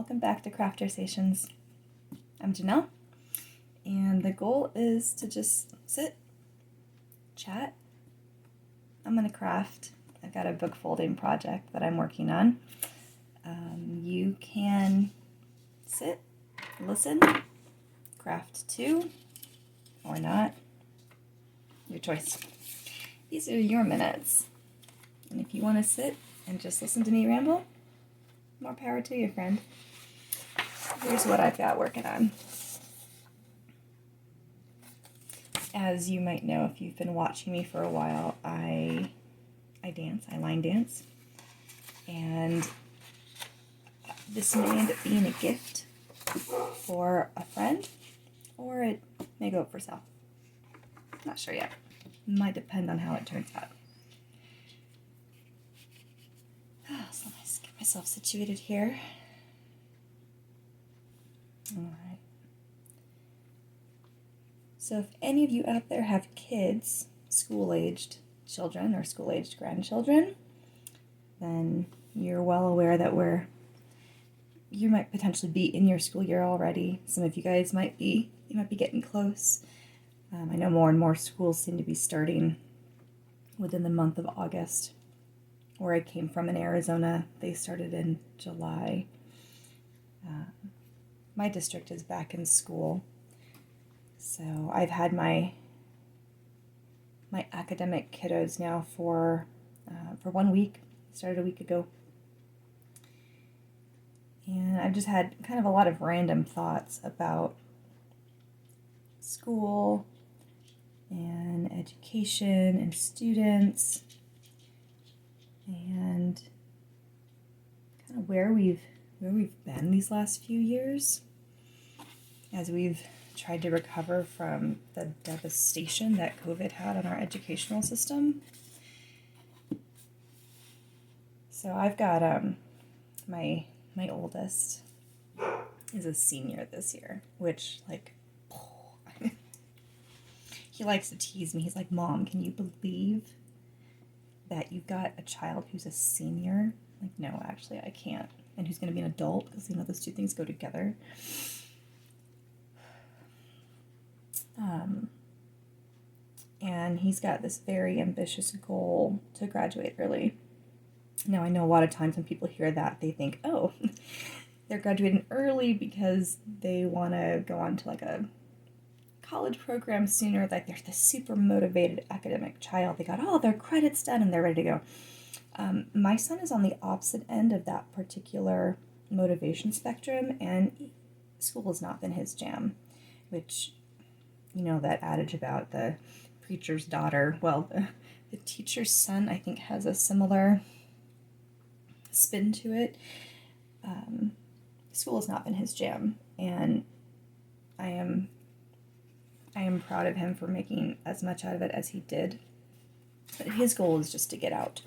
welcome back to Craftersations. I'm Janelle, and the goal is to just sit, chat. I'm going to craft. I've got a book folding project that I'm working on. You can sit, listen, craft too, or not. Your choice. These are your minutes. And if you want to sit and just listen to me ramble, more power to you, friend. Here's what I've got working on. As you might know, if you've been watching me for a while, I dance, I line dance. And this may end up being a gift for a friend, or it may go up for sale. Not sure yet. Might depend on how it turns out. So let's get myself situated here. All right. So if any of you out there have kids, school-aged children or school-aged grandchildren, then you're well aware that you might potentially be in your school year already. Some of you guys might be getting close. I know more and more schools seem to be starting within the month of August. Where I came from in Arizona, they started in July. My district is back in school. So I've had my academic kiddos now for 1 week. Started a week ago. And I've just had kind of a lot of random thoughts about school and education and students and kind of where we've been these last few years as we've tried to recover from the devastation that COVID had on our educational system. So I've got my oldest is a senior this year, which he likes to tease me. He's like, "Mom, can you believe that you've got a child who's a senior?" Like, no, actually I can't. And who's going to be an adult, because those two things go together. And he's got this very ambitious goal to graduate early. Now, I know a lot of times when people hear that, they think, oh, they're graduating early because they want to go on to like a college program sooner. Like, they're the super motivated academic child. They got all their credits done and they're ready to go. My son is on the opposite end of that particular motivation spectrum, and school has not been his jam, which, that adage about the preacher's daughter. Well, the teacher's son, I think, has a similar spin to it. School has not been his jam, and I am proud of him for making as much out of it as he did. But his goal is just to get out.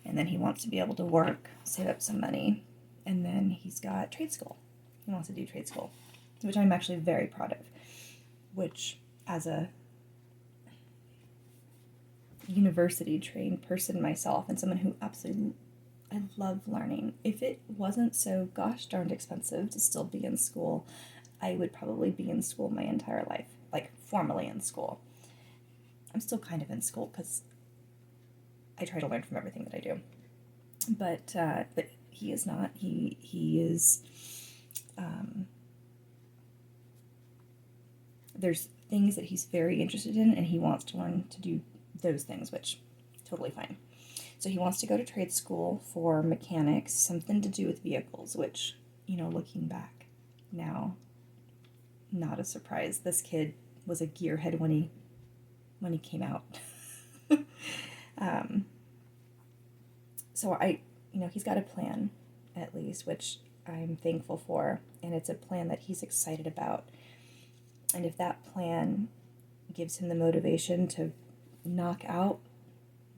And then he wants to be able to work, save up some money, and then he's got trade school. He wants to do trade school, which I'm actually very proud of, which as a university-trained person myself and someone who absolutely, I love learning. If it wasn't so gosh darned expensive to still be in school, I would probably be in school my entire life, like formally in school. I'm still kind of in school because I try to learn from everything that I do. But he is not. He is. There's things that he's very interested in, and he wants to learn to do those things, which totally fine. So he wants to go to trade school for mechanics, something to do with vehicles, which, looking back now, not a surprise. This kid was a gearhead when he came out. So he's got a plan, at least, which I'm thankful for, and it's a plan that he's excited about. And if that plan gives him the motivation to knock out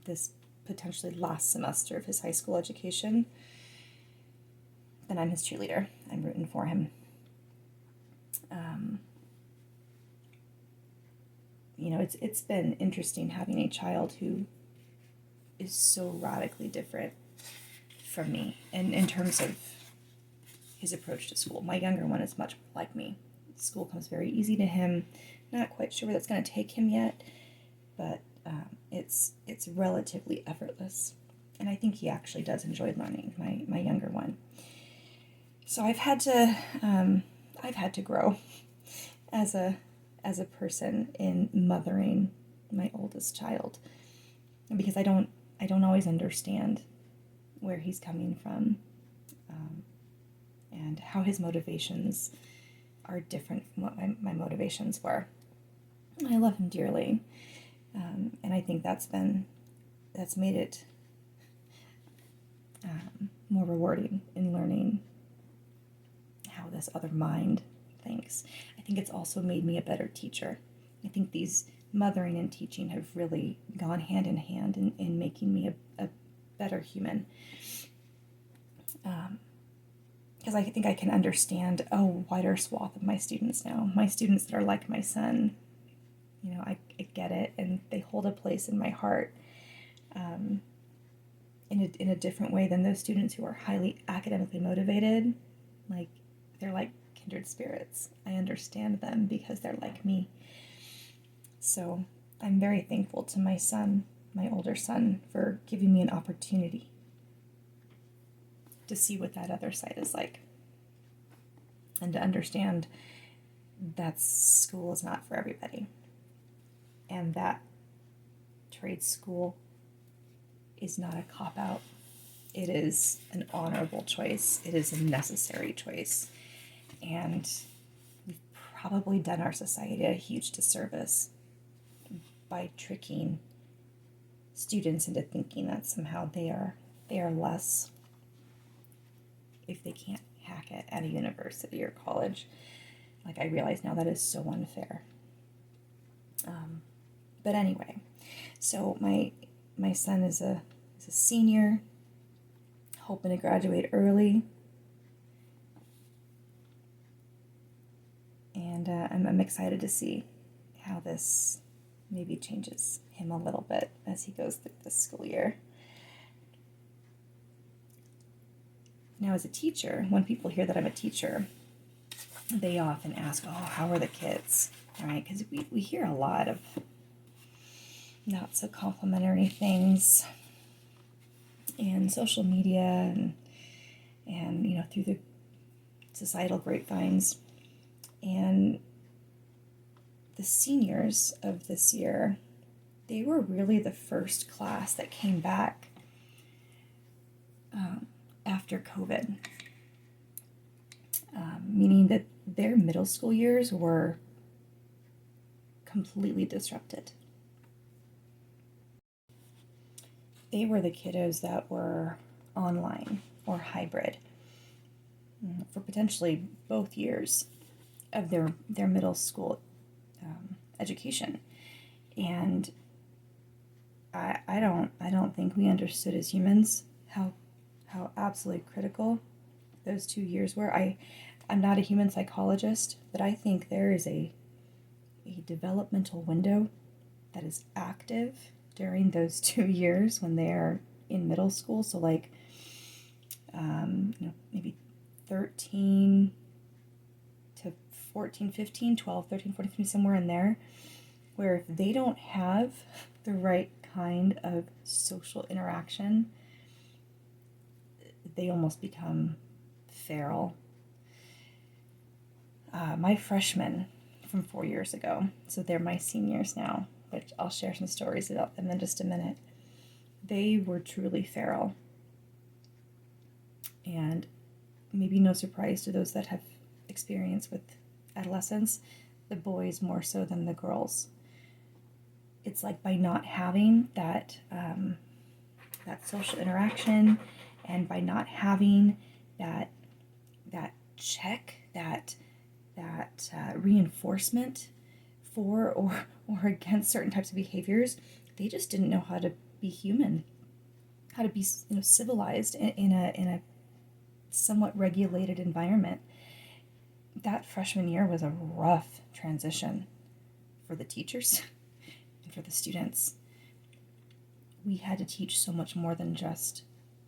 this potentially last semester of his high school education, then I'm his cheerleader. I'm rooting for him. It's been interesting having a child who is so radically different from me, and in terms of his approach to school. My younger one is much like me. School comes very easy to him. Not quite sure where that's going to take him yet, but it's relatively effortless. And I think he actually does enjoy learning, my younger one. So I've had to grow as a person in mothering my oldest child, because I don't always understand where he's coming from, and how his motivations are different from what my motivations were. I love him dearly, and I think that's made it more rewarding in learning how this other mind thinks. I think it's also made me a better teacher. I think these mothering and teaching have really gone hand in hand in making me a better human. Because I think I can understand a wider swath of my students now. My students that are like my son, I get it, and they hold a place in my heart in a different way than those students who are highly academically motivated. Like, they're like kindred spirits. I understand them because they're like me. So I'm very thankful to my son, my older son, for giving me an opportunity to see what that other side is like, and to understand that school is not for everybody, and that trade school is not a cop-out. It is an honorable choice. It is a necessary choice. And we've probably done our society a huge disservice by tricking students into thinking that somehow they are less if they can't hack it at a university or college. Like, I realize now that is so unfair. But anyway, so my son is a senior, hoping to graduate early, and I'm excited to see how this maybe changes him a little bit as he goes through this school year. Now, as a teacher, when people hear that I'm a teacher, they often ask, "Oh, how are the kids?" Right? Because we hear a lot of not so complimentary things in social media and through the societal grapevines. And the seniors of this year, they were really the first class that came back after COVID, meaning that their middle school years were completely disrupted. They were the kiddos that were online or hybrid for potentially both years of their middle school education. And I don't think we understood as humans how absolutely critical those 2 years were. I'm not a human psychologist, but I think there is a developmental window that is active during those 2 years when they are in middle school. So like, maybe 13 to 14, 15, 12, 13, 14, 15, somewhere in there, where if they don't have the right kind of social interaction, they almost become feral. My freshmen from 4 years ago, so they're my seniors now, but I'll share some stories about them in just a minute. They were truly feral. And maybe no surprise to those that have experience with adolescents, the boys more so than the girls. It's like by not having that social interaction, and by not having that check, that reinforcement for or against certain types of behaviors, they just didn't know how to be human, how to be civilized in a somewhat regulated environment. That freshman year was a rough transition for the teachers and for the students. We had to teach so much more than just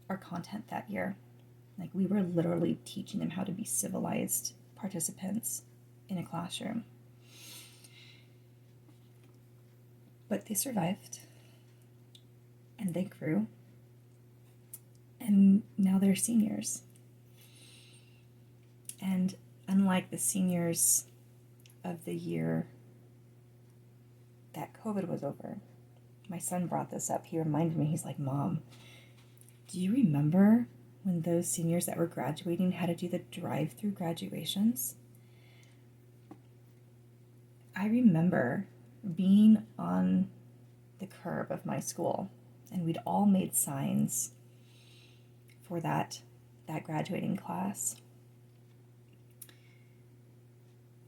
our content that year. Like, we were literally teaching them how to be civilized participants in a classroom. But they survived, and they grew, and now they're seniors. And unlike the seniors of the year that COVID was over, my son brought this up. He reminded me, he's like, Mom, do you remember when those seniors that were graduating had to do the drive-through graduations? I remember being on the curb of my school, and we'd all made signs for that graduating class.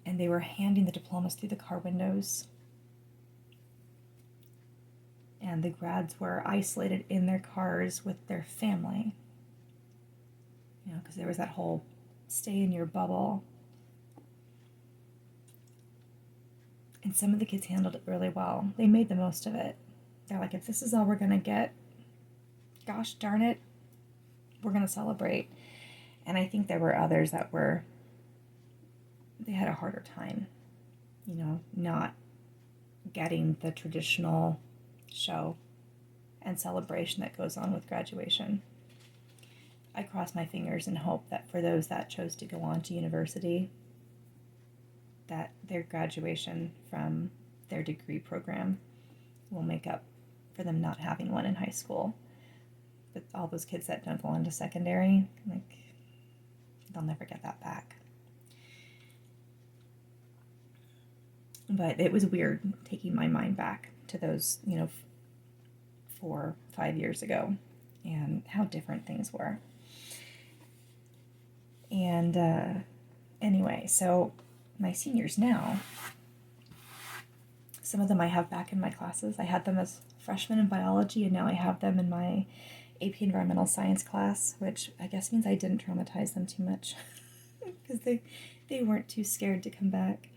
And they were handing the diplomas through the car windows. And the grads were isolated in their cars with their family. You know, because there was that whole stay in your bubble. And some of the kids handled it really well. They made the most of it. They're like, if this is all we're going to get, gosh darn it, we're going to celebrate. And I think there were others that they had a harder time, you know, not getting the traditional show and celebration that goes on with graduation. I cross my fingers and hope that for those that chose to go on to university, that their graduation from their degree program will make up for them not having one in high school. But all those kids that don't go on to secondary, like, they'll never get that back. But it was weird taking my mind back to those, 4 or 5 years ago and how different things were. And anyway, so my seniors now, some of them I have back in my classes. I had them as freshmen in biology, and now I have them in my AP Environmental Science class, which I guess means I didn't traumatize them too much because they weren't too scared to come back.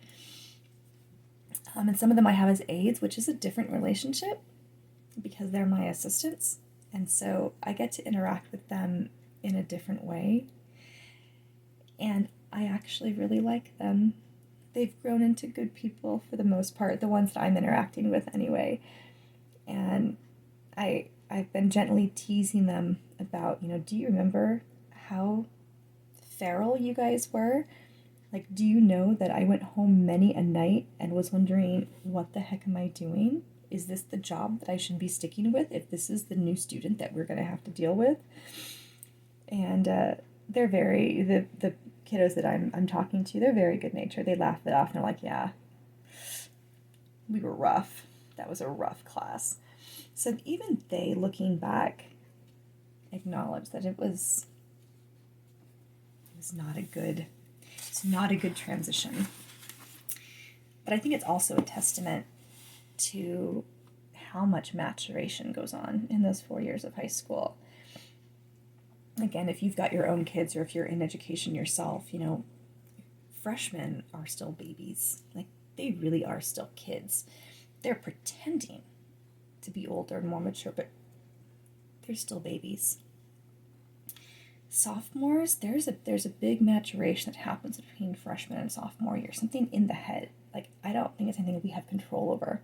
And some of them I have as aides, which is a different relationship because they're my assistants. And so I get to interact with them in a different way. And I actually really like them. They've grown into good people for the most part, the ones that I'm interacting with anyway. And I've been gently teasing them about, do you remember how feral you guys were? Like, do you know that I went home many a night and was wondering, what the heck am I doing? Is this the job that I should be sticking with if this is the new student that we're going to have to deal with? And they're the kiddos that I'm talking to, they're very good natured. They laugh it off and they're like, yeah, we were rough. That was a rough class. So even they, looking back, acknowledge that it was not a good transition. But I think it's also a testament to how much maturation goes on in those 4 years of high school. Again, if you've got your own kids or if you're in education yourself, freshmen are still babies. Like, they really are still kids. They're pretending to be older and more mature, but they're still babies. Sophomores, there's a big maturation that happens between freshman and sophomore year. Something in the head. Like, I don't think it's anything that we have control over.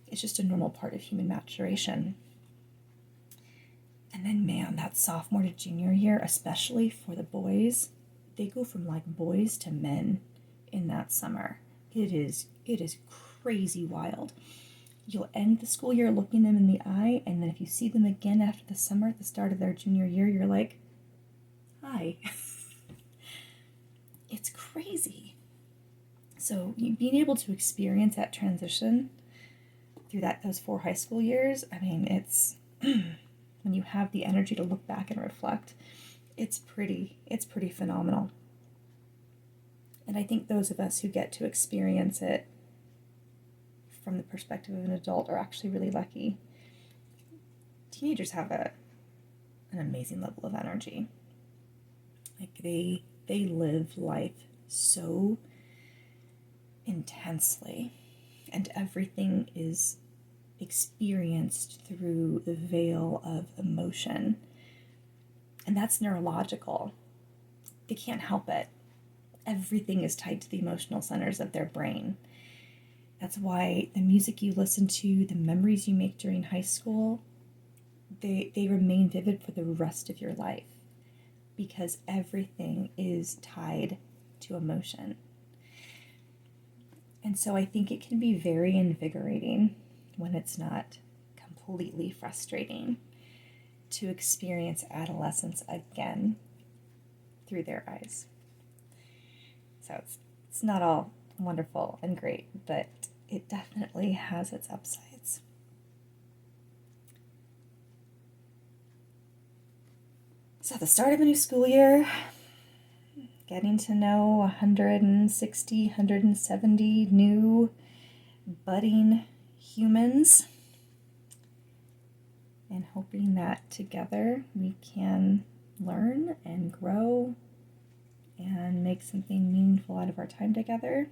It's just a normal part of human maturation. And then, man, that sophomore to junior year, especially for the boys, they go from like boys to men in that summer. It is crazy wild. You'll end the school year looking them in the eye, and then if you see them again after the summer at the start of their junior year, you're like, hi. It's crazy. So being able to experience that transition through those 4 high school years, I mean, it's when you have the energy to look back and reflect, it's pretty phenomenal. And I think those of us who get to experience it from the perspective of an adult are actually really lucky. Teenagers have an amazing level of energy. Like, they live life so intensely, and everything is experienced through the veil of emotion. And that's neurological. They can't help it. Everything is tied to the emotional centers of their brain. That's why the music you listen to, the memories you make during high school, they remain vivid for the rest of your life, because everything is tied to emotion. And so I think it can be very invigorating when it's not completely frustrating to experience adolescence again through their eyes. So it's not all wonderful and great, but it definitely has its upsides. So at the start of a new school year, getting to know 160, 170 new budding humans, and hoping that together we can learn and grow and make something meaningful out of our time together.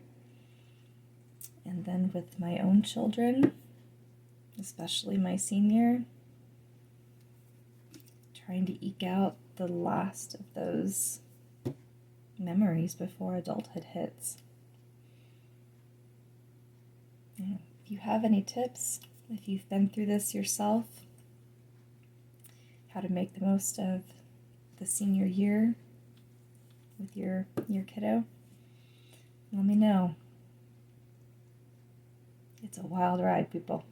And then with my own children, especially my senior, trying to eke out the last of those memories before adulthood hits. If you have any tips, if you've been through this yourself, how to make the most of the senior year with your kiddo, let me know. It's a wild ride, people.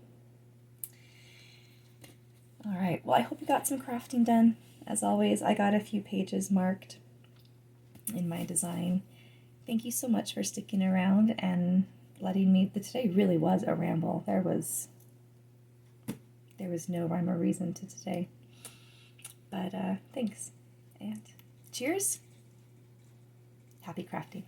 All right, well, I hope you got some crafting done. As always, I got a few pages marked in my design. Thank you so much for sticking around and letting me. Today really was a ramble. There was no rhyme or reason to today. But thanks, and cheers. Happy crafting.